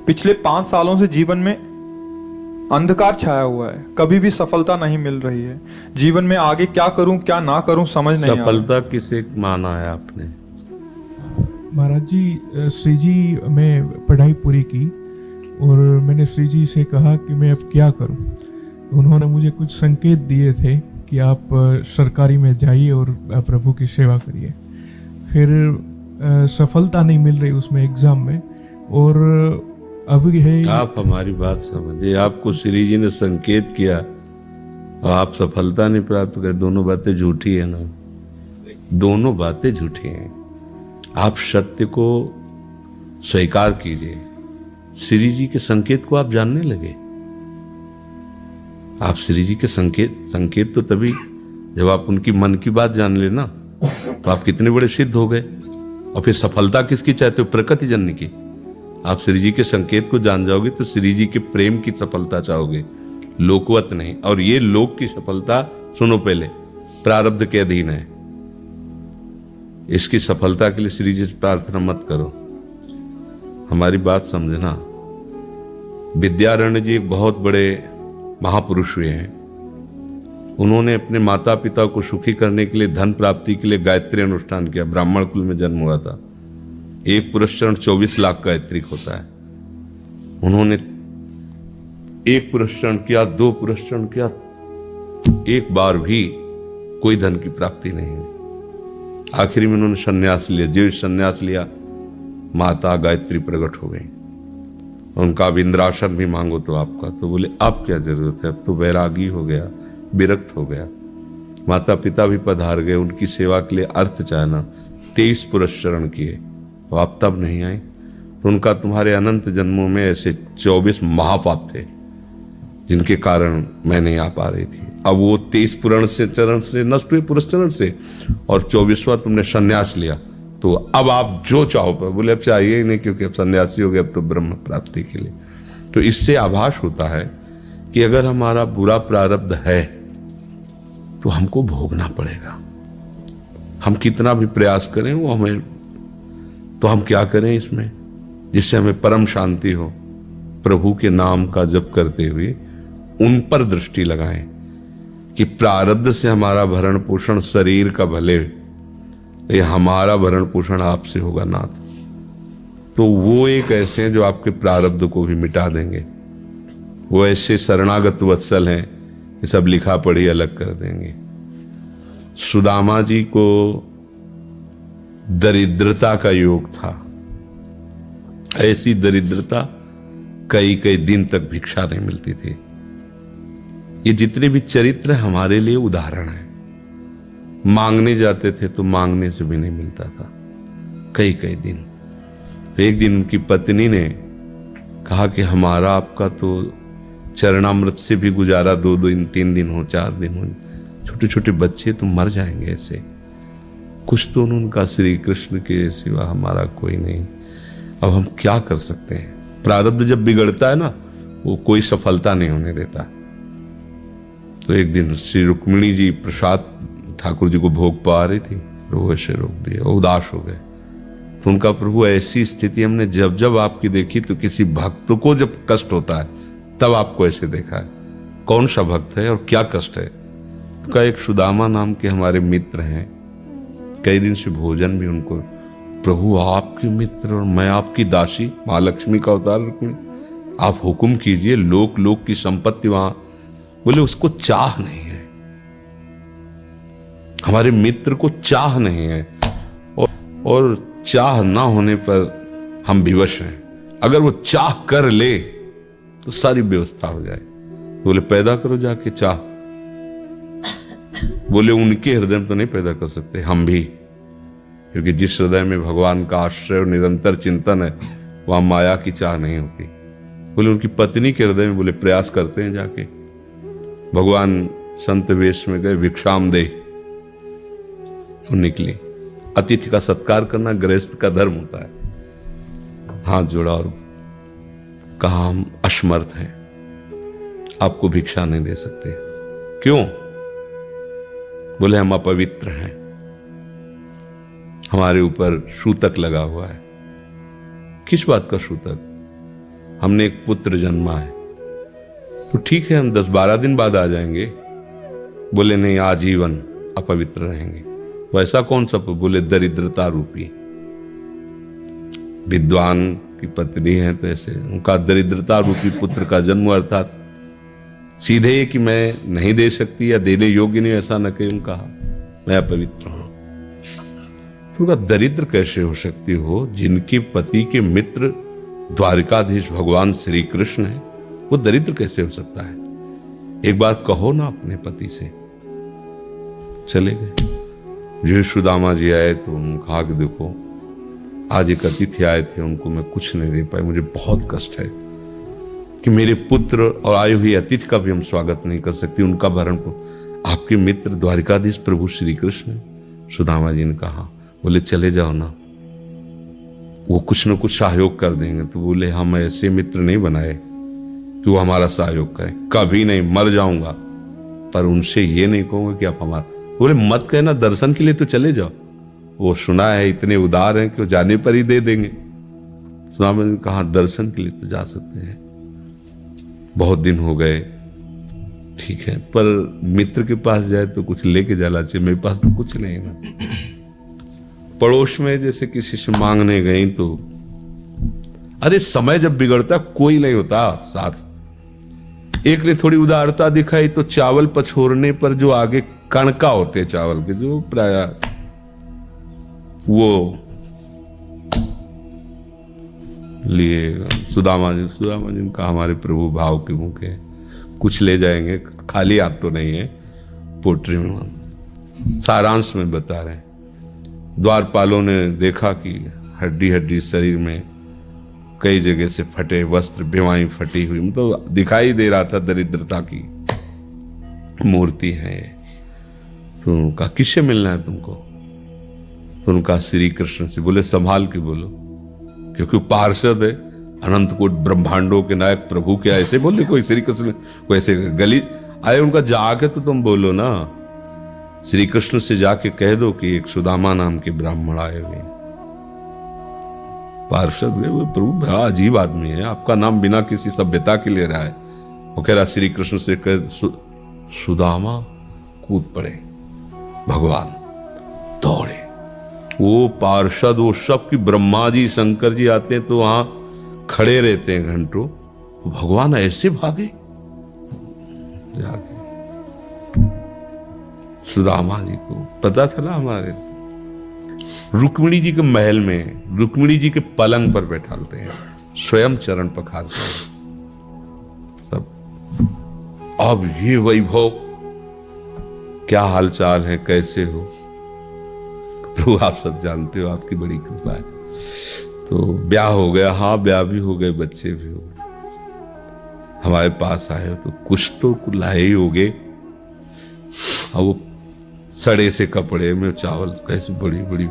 पिछले 5 सालों से जीवन में अंधकार छाया हुआ है, कभी भी सफलता नहीं मिल रही है। जीवन में आगे क्या करूं क्या ना करूं समझ नहीं आ रहा। सफलता किसे माना है आपने? महाराज जी, श्री जी मैं पढ़ाई पूरी की और मैंने श्री जी से कहा कि मैं अब क्या करूं। उन्होंने मुझे कुछ संकेत दिए थे कि आप सरकारी में जाइए और प्रभु की सेवा करिए। फिर सफलता नहीं मिल रही उसमें एग्जाम में, और अभी है। आप हमारी बात समझिए, आपको श्री जी ने संकेत किया और आप सफलता नहीं प्राप्त कर, दोनों बातें झूठी है ना, दोनों बातें झूठी हैं। आप सत्य को स्वीकार कीजिए। श्री जी के संकेत को आप जानने लगे। आप श्री जी के संकेत तो तभी जब आप उनकी मन की बात जान लेना, तो आप कितने बड़े सिद्ध हो गए। और फिर सफलता किसकी चाहते हो? प्रकृति जन्य की। आप श्री जी के संकेत को जान जाओगे तो श्री जी के प्रेम की सफलता चाहोगे, लोकवत नहीं। और ये लोक की सफलता, सुनो पहले, प्रारब्ध के अधीन है। इसकी सफलता के लिए श्री जी से प्रार्थना मत करो। हमारी बात समझना। विद्यारण्य जी एक बहुत बड़े महापुरुष हुए हैं। उन्होंने अपने माता पिता को सुखी करने के लिए, धन प्राप्ति के लिए गायत्री अनुष्ठान किया। ब्राह्मण कुल में जन्म हुआ था। एक पुरस्चरण 24 लाख गायत्री होता है। उन्होंने एक पुरस्चरण किया, 2 पुरस्चरण किया, एक बार भी कोई धन की प्राप्ति नहीं हुई। आखिरी में उन्होंने संन्यास लिया। जो संन्यास लिया, माता गायत्री प्रकट हो गई। उनका अब इंद्रासन भी मांगो तो आपका, तो बोले अब क्या जरूरत है, अब तो वैरागी हो गया, विरक्त हो गया। माता पिता भी पधार गए, उनकी सेवा के लिए अर्थ चाहना। 23 पुरस्चरण किए, तो आप तब नहीं आए। तो उनका तुम्हारे अनंत जन्मों में ऐसे 24 महापाप थे जिनके कारण मैं नहीं आ पा रही थी। अब वो 23 पुरण से चरण से नष्ट हुए, पुरस्चरण से, और 24वां तुमने संन्यास लिया। तो अब आप जो चाहो पर, बोले अब चाहिए ही नहीं, क्योंकि अब सन्यासी हो गए, अब तो ब्रह्म प्राप्ति के लिए। तो इससे आभास होता है कि अगर हमारा बुरा प्रारब्ध है तो हमको भोगना पड़ेगा। हम कितना भी प्रयास करें वो हमें, तो हम क्या करें इसमें जिससे हमें परम शांति हो? प्रभु के नाम का जप करते हुए उन पर दृष्टि लगाएं कि प्रारब्ध से हमारा भरण पोषण शरीर का भले, ये हमारा भरण पोषण आपसे होगा नाथ। तो वो एक ऐसे हैं जो आपके प्रारब्ध को भी मिटा देंगे। वो ऐसे शरणागत वत्सल हैं कि सब लिखा पढ़ी अलग कर देंगे। सुदामा जी को दरिद्रता का योग था। ऐसी दरिद्रता, कई कई दिन तक भिक्षा नहीं मिलती थी। ये जितने भी चरित्र हमारे लिए उदाहरण है। मांगने जाते थे तो मांगने से भी नहीं मिलता था, कई कई दिन। तो एक दिन उनकी पत्नी ने कहा कि हमारा आपका तो चरणामृत से भी गुजारा 2 दिन 3 दिन हो, 4 दिन हो, छोटे छोटे बच्चे तो मर जाएंगे ऐसे। कुछ तो उन्होंने कहा, श्री कृष्ण के सिवा हमारा कोई नहीं, अब हम क्या कर सकते हैं? प्रारब्ध जब बिगड़ता है ना, वो कोई सफलता नहीं होने देता। तो एक दिन श्री रुक्मिणी जी प्रसाद ठाकुर जी को भोग पा रही थी, प्रभु ऐसे रोक दिया, उदास हो गए। तो उनका, प्रभु ऐसी स्थिति हमने जब जब आपकी देखी, तो किसी भक्त को जब कष्ट होता है तब आपको ऐसे देखा है। कौन सा भक्त है और क्या कष्ट है? तो का एक सुदामा नाम के हमारे मित्र हैं, कई दिन से भोजन भी उनको, प्रभु आपके मित्र और मैं आपकी दासी, महालक्ष्मी का अवतार रुक्मिणी, आप हुक्म कीजिए, लोक लोक की संपत्ति वहां। बोले उसको चाह नहीं है, हमारे मित्र को चाह नहीं है, और चाह ना होने पर हम विवश हैं। अगर वो चाह कर ले तो सारी व्यवस्था हो जाए। बोले पैदा करो जाके चाह। बोले उनके हृदय में तो नहीं पैदा कर सकते, हम भी, क्योंकि जिस हृदय में भगवान का आश्रय और निरंतर चिंतन है, वहां माया की चाह नहीं होती। बोले उनकी पत्नी के हृदय में, बोले प्रयास करते हैं जाके। भगवान संत वेश में गए, भिक्षाम दे, निकली। अतिथि का सत्कार करना गृहस्थ का धर्म होता है। हाथ जोड़ा और कहा, हम असमर्थ हैं, आपको भिक्षा नहीं दे सकते। क्यों? बोले हम अपवित्र हैं, हमारे ऊपर सूतक लगा हुआ है। किस बात का सूतक? हमने एक पुत्र जन्मा है, तो ठीक है हम 10-12 दिन बाद आ जाएंगे। बोले नहीं, आजीवन अपवित्र रहेंगे। वैसा कौन सा? बोले दरिद्रता रूपी। विद्वान की पत्नी है तो ऐसे उनका दरिद्रता रूपी पुत्र का जन्म, अर्थात सीधे कि मैं नहीं दे सकती या देने योग्य नहीं, ऐसा न कहीं उनका, मैं अपवित्र हूं। तो उनका दरिद्र कैसे हो सकती हो? जिनके पति के मित्र द्वारिकाधीश भगवान श्री कृष्ण है, वो दरिद्र कैसे हो सकता है? एक बार कहो ना अपने पति से। चले गए। जो सुदामा जी आए तो उन्होंने कहा कि देखो आज एक अतिथि आए थे, उनको मैं कुछ नहीं दे पाई, मुझे बहुत कष्ट है कि मेरे पुत्र और आए हुए अतिथि का भी हम स्वागत नहीं कर सकते, उनका भरण को आपके मित्र द्वारिकाधीश प्रभु श्री कृष्ण। सुदामा जी ने कहा, बोले चले जाओ ना, वो कुछ न कुछ सहयोग कर देंगे। तो बोले हम ऐसे मित्र नहीं बनाए कि वो हमारा सहयोग करें, कभी नहीं, मर जाऊंगा पर उनसे ये नहीं कहूंगा कि आप हमारा। बोले मत कहना, दर्शन के लिए तो चले जाओ, वो सुना है इतने उदार हैं कि वो जाने पर ही दे देंगे। सुदामा जी ने कहा दर्शन के लिए तो जा सकते हैं, बहुत दिन हो गए, ठीक है, पर मित्र के पास जाए तो कुछ लेके जाना चाहिए, मेरे पास तो कुछ नहीं ना। पड़ोस में जैसे किसी से मांगने गई तो, अरे समय जब बिगड़ता कोई नहीं होता साथ। एक ने थोड़ी उदारता दिखाई तो चावल पछोरने पर जो आगे कणका होते चावल के, जो प्राय वो लिए सुदामा जी ने कहा हमारे प्रभु भाव के मुख है, कुछ ले जाएंगे, खाली हाथ तो नहीं है। पोट्री में सारांश में बता रहे हैं, द्वारपालों ने देखा कि हड्डी हड्डी शरीर में कई जगह से फटे वस्त्र, बेवाई फटी हुई, मतलब दिखाई दे रहा था दरिद्रता की मूर्ति है। तो उनका किससे मिलना है तुमको? तो उनका श्री कृष्ण से। बोले संभाल के बोलो, क्योंकि पार्षद है, अनंत कोट ब्रह्मांडों के नायक प्रभु के ऐसे बोले कोई श्री कृष्ण को ऐसे गली आए, उनका जाके तो तुम बोलो ना, श्री कृष्ण से जाके कह दो कि एक सुदामा नाम के ब्राह्मण आए हुए। पार्षद वो प्रभु बड़ा अजीब आदमी है, आपका नाम बिना किसी सभ्यता के ले रहा है। वो कह रहा श्री कृष्ण से कह सुदामा, कूद पड़े, भगवान दौड़े। वो पार्षद वो सब की ब्रह्मा जी शंकर जी आते हैं तो वहां खड़े रहते हैं घंटों, भगवान ऐसे भागे जाके। सुदामा जी को पता था ना, हमारे रुक्मिणी जी के महल में रुक्मिणी जी के पलंग पर बैठाते हैं, स्वयं चरण पखारते हैं सब। अब ये वैभव, क्या हालचाल है, कैसे हो? प्रभु आप सब जानते हो, आपकी बड़ी कृपा है। तो ब्याह हो गया, हाँ ब्याह भी हो गए, बच्चे भी हो गए। हमारे पास आए हो तो कुछ तो लाए ही होगे। अब वो सड़े से कपड़े में चावल, कैसे बड़ी बड़ी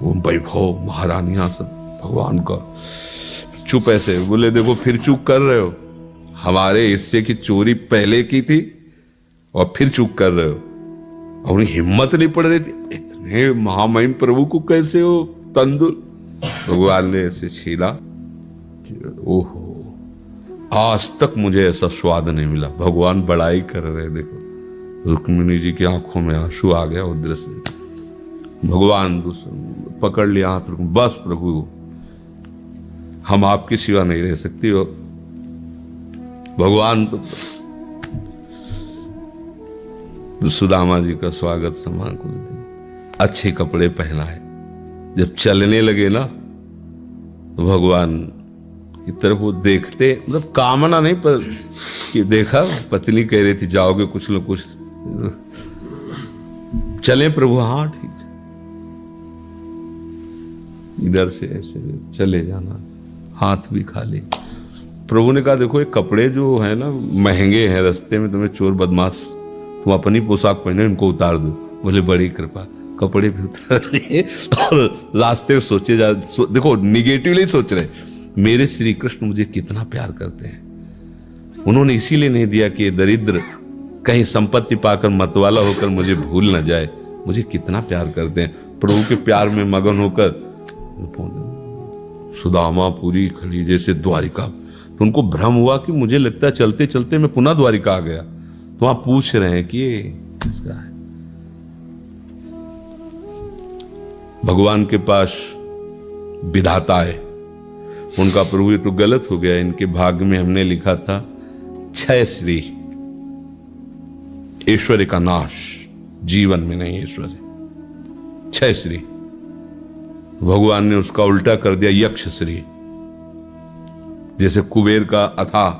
वो वैभव, महारानियां सब, भगवान का। चुप ऐसे बोले, देखो फिर चूक कर रहे हो, हमारे हिस्से की चोरी पहले की थी और फिर चूक कर रहे हो। और उन्हें हिम्मत नहीं पड़ रही थी, इतने महामहिम प्रभु को कैसे हो तंदुल। भगवान ने ऐसे छीला, ओहो आज तक मुझे ऐसा स्वाद नहीं मिला। भगवान बड़ाई कर रहे, देखो रुक्मिणी जी की आंखों में आंसू आ गया उधर से। भगवान पकड़ लिया हाथ, बस प्रभु हम आपके सिवा नहीं रह सकती हो। भगवान तो सुदामा जी का स्वागत सम्मान को अच्छे कपड़े पहनाए। जब चलने लगे ना तो भगवान की तरफ वो देखते, मतलब कामना नहीं पर कि देखा पत्नी कह रही थी जाओगे कुछ न कुछ, चले प्रभु, हाँ ठीक है, इधर से ऐसे चले जाना, हाथ भी खाली। प्रभु ने कहा देखो ये कपड़े जो है ना महंगे हैं, रास्ते में तुम्हें चोर बदमाश, तुम अपनी पोशाक पहने इनको उतार दो। बोले बड़ी कृपा, कपड़े भी उतार दिए और रास्ते में सोचे देखो निगेटिवली सोच रहे, मेरे श्री कृष्ण मुझे कितना प्यार करते हैं। उन्होंने इसीलिए नहीं दिया कि ये दरिद्र कहीं संपत्ति पाकर मतवाला होकर मुझे भूल न जाए, मुझे कितना प्यार करते हैं। प्रभु के प्यार में मगन होकर सुदामा पूरी खड़ी जैसे द्वारिका। तो उनको भ्रम हुआ कि मुझे लगता है चलते चलते मैं पुनः द्वारिका आ गया। तो आप पूछ रहे हैं कि ये किसका है। भगवान के पास विधाता है, उनका प्रभु ये तो गलत हो गया, इनके भाग्य में हमने लिखा था क्षय श्री, ऐश्वर्य का नाश, जीवन में नहीं ऐश्वर्य, क्षय श्री। भगवान ने उसका उल्टा कर दिया यक्ष श्री। जैसे कुबेर का अथाह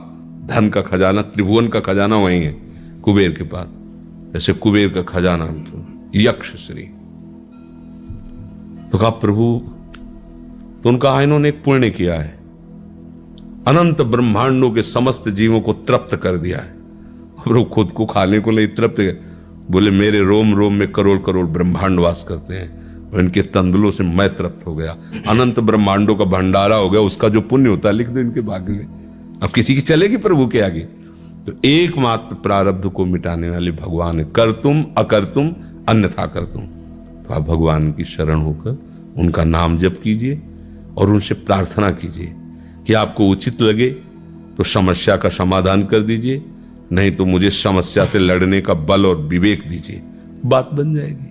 धन का खजाना, त्रिभुवन का खजाना वही है कुबेर के पास, जैसे कुबेर का खजाना यक्ष श्री। तो कहा प्रभु, तो उनका इन्होंने एक पुण्य किया है, अनंत ब्रह्मांडों के समस्त जीवों को तृप्त कर दिया है। और वो खुद को खाने को नहीं तृप्त, बोले मेरे रोम रोम में करोड़ करोड़ ब्रह्मांड वास करते हैं और इनके तंदुलों से मैं तृप्त हो गया। अनंत ब्रह्मांडों का भंडारा हो गया, उसका जो पुण्य होता है लिख दो इनके भाग्य में। अब किसी की चलेगी प्रभु के आगे। तो एकमात्र प्रारब्ध को मिटाने वाले भगवान है, कर तुम अकर तुम अन्यथा कर तुम। तो आप भगवान की शरण होकर उनका नाम जप कीजिए और उनसे प्रार्थना कीजिए कि आपको उचित लगे तो समस्या का समाधान कर दीजिए, नहीं तो मुझे समस्या से लड़ने का बल और विवेक दीजिए, बात बन जाएगी।